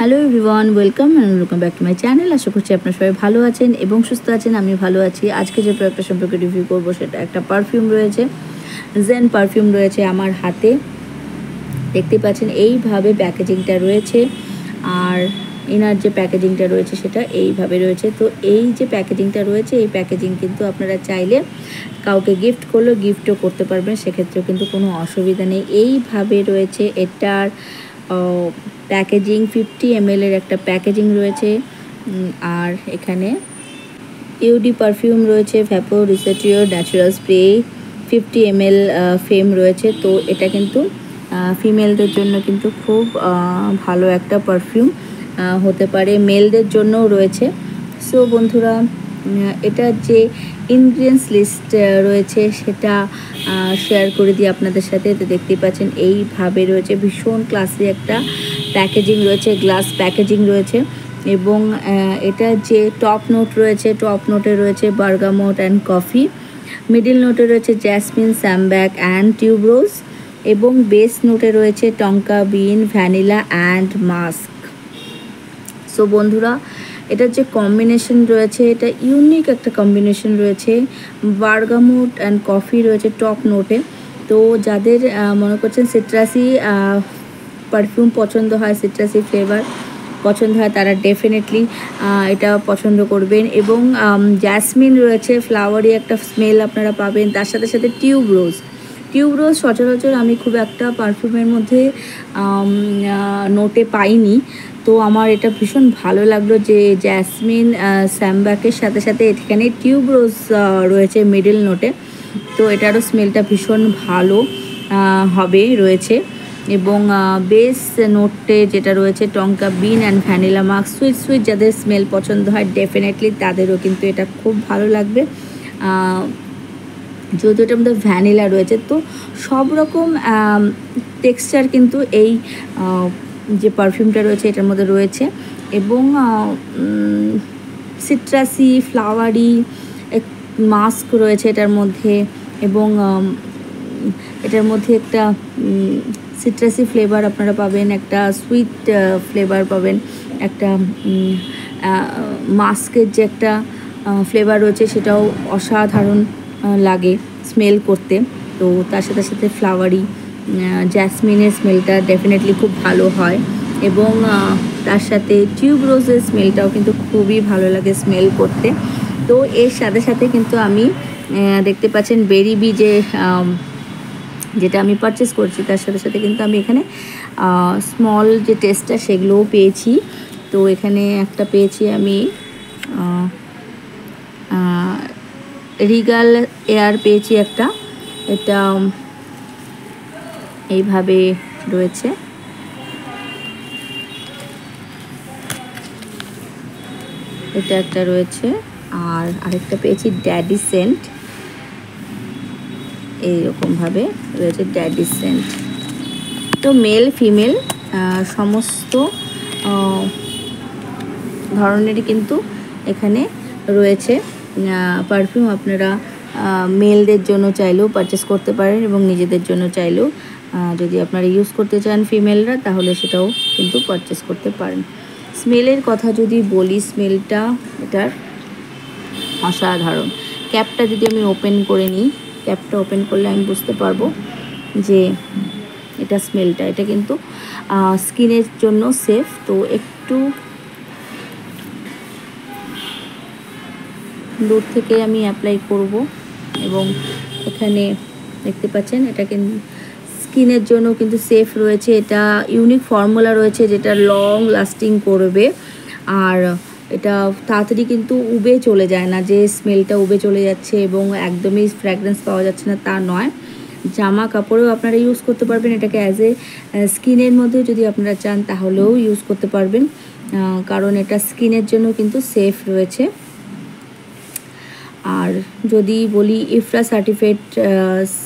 Hello everyone, welcome back to my channel. আশা করছি আপনারা সবাই ভালো আছেন এবং সুস্থ আছেন। আমি ভালো আছি। আজকে যে প্রোডাক্টটা সম্পর্কে রিভিউ করবো সেটা একটা পারফিউম রয়েছে, জেন পারফিউম রয়েছে আমার হাতে। দেখতে পাচ্ছেন এইভাবে প্যাকেজিংটা রয়েছে, আর এনার যে প্যাকেজিংটা রয়েছে সেটা এইভাবে রয়েছে। তো এই যে প্যাকেজিংটা রয়েছে, এই প্যাকেজিং কিন্তু আপনারা চাইলে কাউকে গিফট করলেও গিফটও করতে পারবেন, সেক্ষেত্রেও কিন্তু কোনো অসুবিধা নেই। এইভাবে রয়েছে এটার প্যাকেজিং। 50 ml এর একটা প্যাকেজিং রয়েছে। আর এখানে ইউডি পারফিউম রয়েছে, ভ্যাপো রিসেটিও ন্যাচারাল স্প্রে 50 ml ফেম রয়েছে। তো এটা কিন্তু ফিমেলদের জন্য কিন্তু খুব ভালো একটা পারফিউম হতে পারে, মেলদের জন্যও রয়েছে। সো বন্ধুরা, এটার যে ইনগ্রিডিয়েন্টস লিস্ট রয়েছে সেটা শেয়ার করে দিই আপনাদের সাথে। তো দেখতেই পাচ্ছেন এইভাবে রয়েছে, ভীষণ ক্লাসি একটা প্যাকেজিং রয়েছে, গ্লাস প্যাকেজিং রয়েছে। এবং এটা যে টপ নোট রয়েছে, টপ নোটে রয়েছে বার্গামোট অ্যান্ড কফি, মিডিল নোটে রয়েছে জ্যাসমিন, স্যামব্যাক অ্যান্ড টিউবরোজ, এবং বেস নোটে রয়েছে টঙ্কা বিন, ভ্যানিলা অ্যান্ড মাস্ক। সো বন্ধুরা, এটার যে কম্বিনেশন রয়েছে এটা ইউনিক একটা কম্বিনেশন রয়েছে। বার্গামোট অ্যান্ড কফি রয়েছে টপ নোটে। তো যাদের মনে করছেন সিট্রাসি পারফিউম পছন্দ হয়, সিট্রাসি ফ্লেভার পছন্দ হয়, তারা ডেফিনেটলি এটা পছন্দ করবেন। এবং জ্যাসমিন রয়েছে, ফ্লাওয়ারি একটা স্মেল আপনারা পাবেন। তার সাথে সাথে টিউবরোজ সচরাচর আমি খুব একটা পারফিউমের মধ্যে নোটে পাইনি। তো আমার এটা ভীষণ ভালো লাগলো যে জ্যাসমিন, স্যামব্যাকের সাথে সাথে এখানে টিউবরোজ রয়েছে মিডল নোটে। তো এটারও স্মেলটা ভীষণ ভালো হবে রয়েছে। এবং বেস নোটে যেটা রয়েছে টঙ্কা বিন অ্যান্ড ভ্যানিলা মাস্ক, সুইট যাদের স্মেল পছন্দ হয় ডেফিনেটলি তাদেরও কিন্তু এটা খুব ভালো লাগবে। যেহেতু এটার মধ্যে ভ্যানিলা রয়েছে, তো সব রকম টেক্সচার কিন্তু এই যে পারফিউমটা রয়েছে এটার মধ্যে রয়েছে। এবং সিট্রাসি, ফ্লাওয়ারি মাস্ক রয়েছে এটার মধ্যে। এবং এটার মধ্যে একটা সিট্রাসি ফ্লেভার আপনারা পাবেন, একটা সুইট ফ্লেভার পাবেন, একটা মাস্কের যে একটা ফ্লেভার রয়েছে সেটাও অসাধারণ লাগে স্মেল করতে। তো তার সাথে সাথে ফ্লাওয়ারি, জ্যাসমিনের স্মেলটা ডেফিনেটলি খুব ভালো হয়। এবং তার সাথে টিউবরোজের স্মেলটাও কিন্তু খুবই ভালো লাগে স্মেল করতে। তো এর সাথে সাথে কিন্তু আমি দেখতে পাচ্ছেন বেরি বি যেটা আমি পারচেস করছি, তার সাথে সাথে কিন্তু আমি এখানে স্মল যে টেস্টটা সেগুলোও পেয়েছি। তো এখানে একটা পেয়েছি আমি রিগাল এয়ার পেয়েছি একটা, এটা এইভাবে রয়েছে। এটা একটা রয়েছে, আর আরেকটা পেয়েছি ড্যাডি সেন্ট, এইরকমভাবে রয়েছে ড্যাডি সেন্ট। তো মেল ফিমেল সমস্ত ধরনেরই কিন্তু এখানে রয়েছে পারফিউম। আপনারা মেলদের জন্য চাইলেও পারচেস করতে পারেন এবং নিজেদের জন্য চাইলেও যদি আপনারা ইউজ করতে চান ফিমেলরা, তাহলে সেটাও কিন্তু পারচেস করতে পারেন। স্মেলের কথা যদি বলি, স্মেলটা এটার অসাধারণ। ক্যাপটা যদি আমি ওপেন করে নিই, ক্যাপটা ওপেন করলে আমি বুঝতে পারবো যে এটা স্মেলটা, এটা কিন্তু স্কিনের জন্য সেফ। তো একটু দূর থেকে আমি অ্যাপ্লাই করব। এবং এখানে দেখতে পাচ্ছেন এটা কিন্তু স্কিনের জন্য কিন্তু সেফ রয়েছে। এটা ইউনিক ফর্মুলা রয়েছে যেটা লং লাস্টিং করবে, আর এটা তাড়াতাড়ি কিন্তু উবে চলে যায় না, যে স্মেলটা উবে চলে যাচ্ছে এবং একদমই ফ্র্যাগরেন্স পাওয়া যাচ্ছে না তা নয়। জামা কাপড়েও আপনারা ইউজ করতে পারবেন এটাকে, অ্যাজ এ স্কিনের মধ্যে যদি আপনারা চান তাহলেও ইউজ করতে পারবেন, কারণ এটা স্কিনের জন্য কিন্তু সেফ রয়েছে। আর যদি বলি ইফরা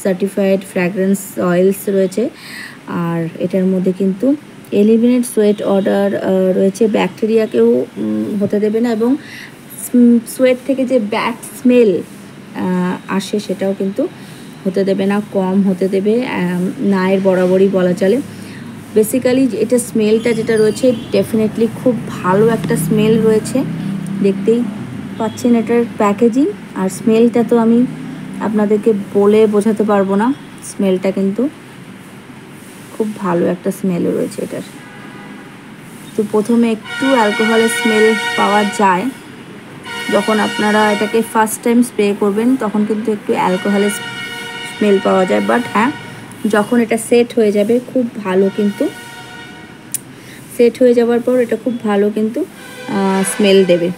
সার্টিফাইড ফ্র্যাগরেন্স অয়েলস রয়েছে, আর এটার মধ্যে কিন্তু এলিমিনেট সোয়েট অর্ডার রয়েছে, ব্যাকটেরিয়াকেও হতে দেবে না, এবং সোয়েট থেকে যে ব্যাড স্মেল আসে সেটাও কিন্তু হতে দেবে না, কম হতে দেবে, না এর বরাবরই বলা চলে। বেসিক্যালি এটা স্মেলটা যেটা রয়েছে ডেফিনেটলি খুব ভালো একটা স্মেল রয়েছে, দেখতেই পাচ্ছেন এটার প্যাকেজিং। আর স্মেলটা তো আমি আপনাদেরকে বলে বোঝাতে পারবো না, স্মেলটা কিন্তু খুব ভালো একটা স্মেল রয়েছে এটার। তো প্রথমে একটু অ্যালকোহলের স্মেল পাওয়া যায়, যখন আপনারা এটাকে ফার্স্ট টাইম স্প্রে করবেন তখন কিন্তু একটু অ্যালকোহলের স্মেল পাওয়া যায়, বাট হ্যাঁ যখন এটা সেট হয়ে যাবে খুব ভালো, কিন্তু সেট হয়ে যাওয়ার পর এটা খুব ভালো কিন্তু স্মেল দেবে।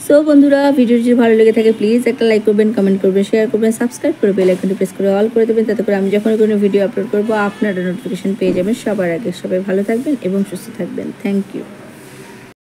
সো বন্ধুরা, ভিডিওটি যদি ভালো লেগে থাকে প্লিজ একটা লাইক করবেন, কমেন্ট করবেন, শেয়ার করবেন, সাবস্ক্রাইব করে বেল আইকনটি প্রেস করে অল করে দেবেন, তাতে করে আমি যখন কোনো ভিডিও আপলোড করবো আপনারা নোটিফিকেশন পেয়ে যাবেন সবার আগে। সবাই ভালো থাকবেন এবং সুস্থ থাকবেন। Thank you.